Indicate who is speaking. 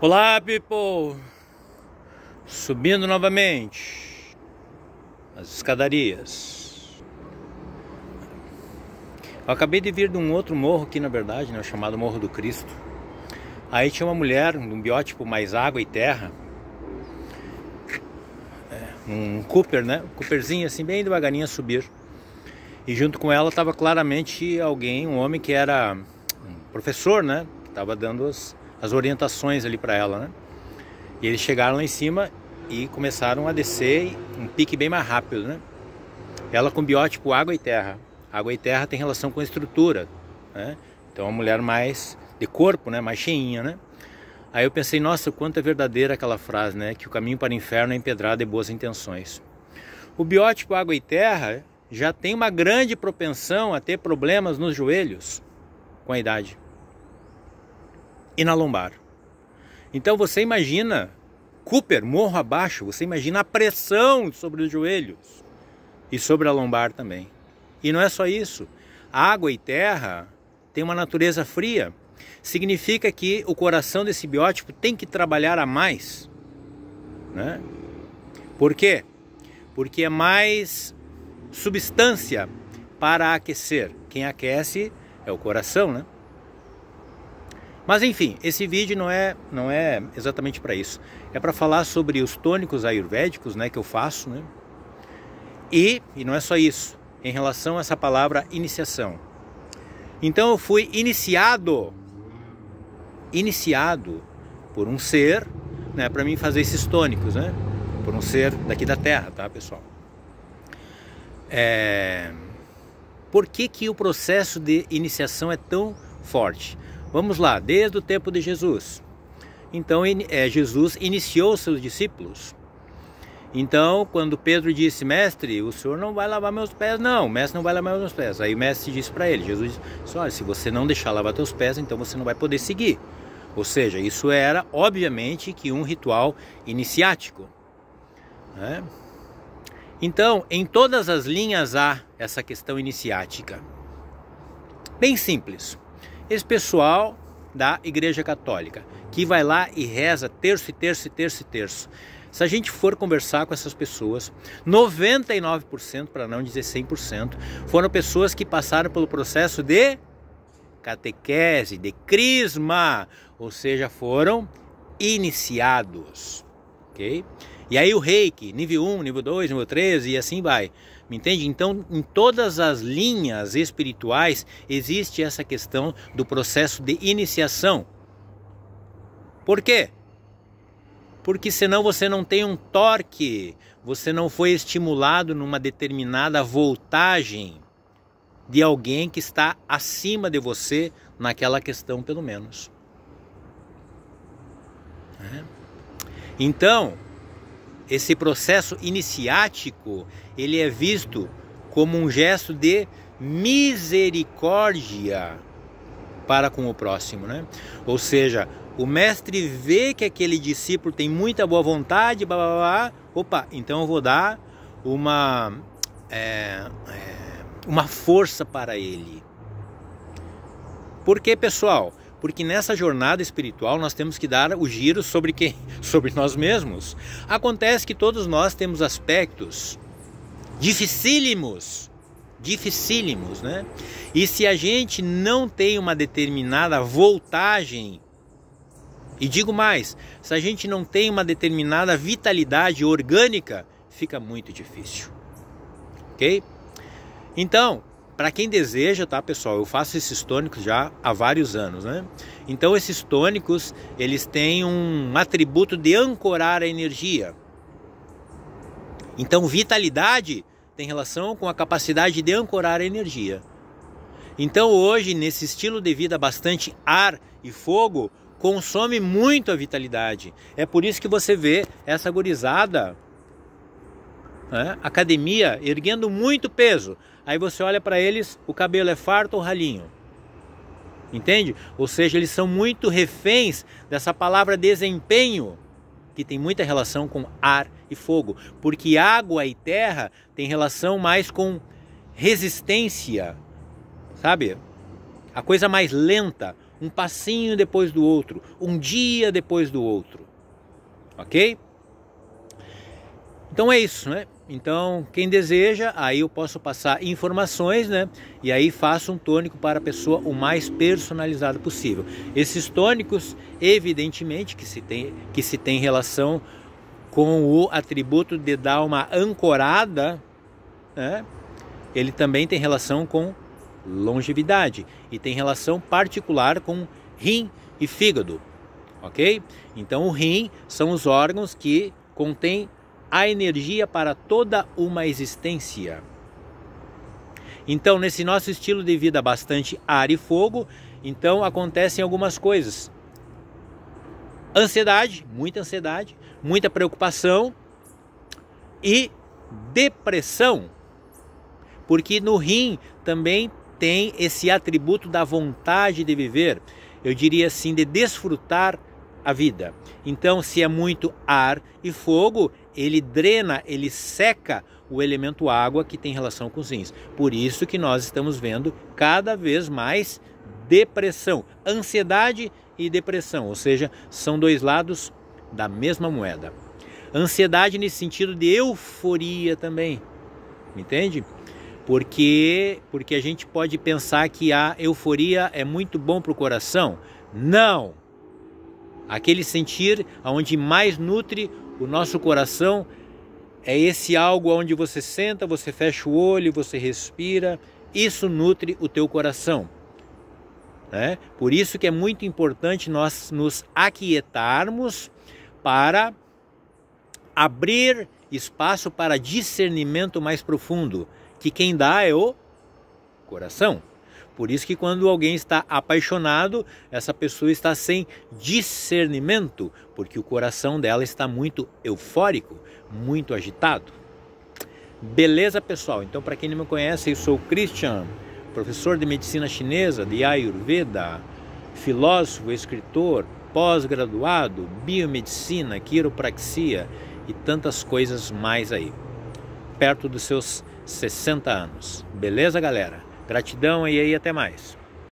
Speaker 1: Olá, people! Subindo novamente as escadarias. Eu acabei de vir de um outro morro aqui, na verdade, né, chamado Morro do Cristo. Aí tinha uma mulher, um biótipo mais água e terra, um Cooper, né? Um Cooperzinho assim, bem devagarinho a subir. E junto com ela estava claramente alguém, um homem que era um professor, né? Que estava dando as orientações ali para ela, né? E eles chegaram lá em cima e começaram a descer um pique bem mais rápido, né? Ela com biótipo água e terra. Água e terra tem relação com a estrutura, né? Então, uma mulher mais de corpo, né? Mais cheinha, né? Aí eu pensei, nossa, o quanto é verdadeira aquela frase, né? Que o caminho para o inferno é empedrado de boas intenções. O biótipo água e terra já tem uma grande propensão a ter problemas nos joelhos com a idade e na lombar. Então você imagina, Cooper, morro abaixo, você imagina a pressão sobre os joelhos e sobre a lombar também. E não é só isso, água e terra tem uma natureza fria. Significa que o coração desse biótipo tem que trabalhar a mais, né? Por quê? Porque é mais substância para aquecer. Quem aquece é o coração, né? Mas enfim, esse vídeo não é exatamente para isso. É para falar sobre os tônicos ayurvédicos, né, que eu faço, né? E não é só isso, em relação a essa palavra iniciação. Então eu fui iniciado por um ser, né, para mim fazer esses tônicos, né? Por um ser daqui da Terra, tá, pessoal? Por que o processo de iniciação é tão forte? Vamos lá, desde o tempo de Jesus. Então, Jesus iniciou seus discípulos. Então, quando Pedro disse, mestre, o senhor não vai lavar meus pés, não, o mestre não vai lavar meus pés. Aí o mestre disse para ele, Jesus disse, olha, se você não deixar lavar teus pés, então você não vai poder seguir. Ou seja, isso era, obviamente, que um ritual iniciático, né? Então, em todas as linhas há essa questão iniciática. Bem simples. Esse pessoal da Igreja Católica, que vai lá e reza terço e terço e terço e terço. Se a gente for conversar com essas pessoas, 99%, para não dizer 100%, foram pessoas que passaram pelo processo de catequese, de crisma, ou seja, foram iniciados, ok? E aí o reiki, nível 1, nível 2, nível 3 e assim vai, me entende? Então, em todas as linhas espirituais existe essa questão do processo de iniciação. Por quê? Porque senão você não tem um torque, você não foi estimulado numa determinada voltagem de alguém que está acima de você naquela questão, pelo menos. Então, esse processo iniciático, ele é visto como um gesto de misericórdia para com o próximo, né? Ou seja, o mestre vê que aquele discípulo tem muita boa vontade, blá, blá, blá, opa, então eu vou dar uma força para ele. Por quê, pessoal? Porque nessa jornada espiritual nós temos que dar o giro sobre quem? Sobre nós mesmos. Acontece que todos nós temos aspectos dificílimos, né? E se a gente não tem uma determinada voltagem, e digo mais, se a gente não tem uma determinada vitalidade orgânica, fica muito difícil, ok? Então, para quem deseja, tá, pessoal, eu faço esses tônicos já há vários anos, né? Então esses tônicos, eles têm um atributo de ancorar a energia. Então vitalidade tem relação com a capacidade de ancorar a energia. Então hoje, nesse estilo de vida bastante ar e fogo, consome muito a vitalidade. É por isso que você vê essa gurizada, né, academia, erguendo muito peso. Aí você olha para eles, o cabelo é farto ou ralinho. Entende? Ou seja, eles são muito reféns dessa palavra desempenho, que tem muita relação com ar e fogo. Porque água e terra tem relação mais com resistência, sabe? A coisa mais lenta, um passinho depois do outro, um dia depois do outro, ok? Então é isso, né? Então, quem deseja, aí eu posso passar informações, né? E aí faço um tônico para a pessoa o mais personalizado possível. Esses tônicos, evidentemente, que se tem relação com o atributo de dar uma ancorada, né? Ele também tem relação com longevidade e tem relação particular com rim e fígado, ok? Então, o rim são os órgãos que contêm a energia para toda uma existência. Então, nesse nosso estilo de vida bastante ar e fogo, então acontecem algumas coisas. Ansiedade, muita preocupação e depressão. Porque no rim também tem esse atributo da vontade de viver, eu diria assim, de desfrutar a vida. Então, se é muito ar e fogo, ele drena, ele seca o elemento água que tem relação com os rins. Por isso que nós estamos vendo cada vez mais depressão, ansiedade e depressão, ou seja, são dois lados da mesma moeda. Ansiedade nesse sentido de euforia também, entende? Porque a gente pode pensar que a euforia é muito bom para o coração. Não! Aquele sentir onde mais nutre o nosso coração é esse algo onde você senta, você fecha o olho, você respira. Isso nutre o teu coração, né? Por isso que é muito importante nós nos aquietarmos para abrir espaço para discernimento mais profundo, que quem dá é o coração. Por isso que quando alguém está apaixonado, essa pessoa está sem discernimento, porque o coração dela está muito eufórico, muito agitado. Beleza, pessoal? Então, para quem não me conhece, eu sou o Christian, professor de medicina chinesa, de Ayurveda, filósofo, escritor, pós-graduado, biomedicina, quiropraxia e tantas coisas mais aí, perto dos seus 60 anos. Beleza, galera? Gratidão e aí até mais.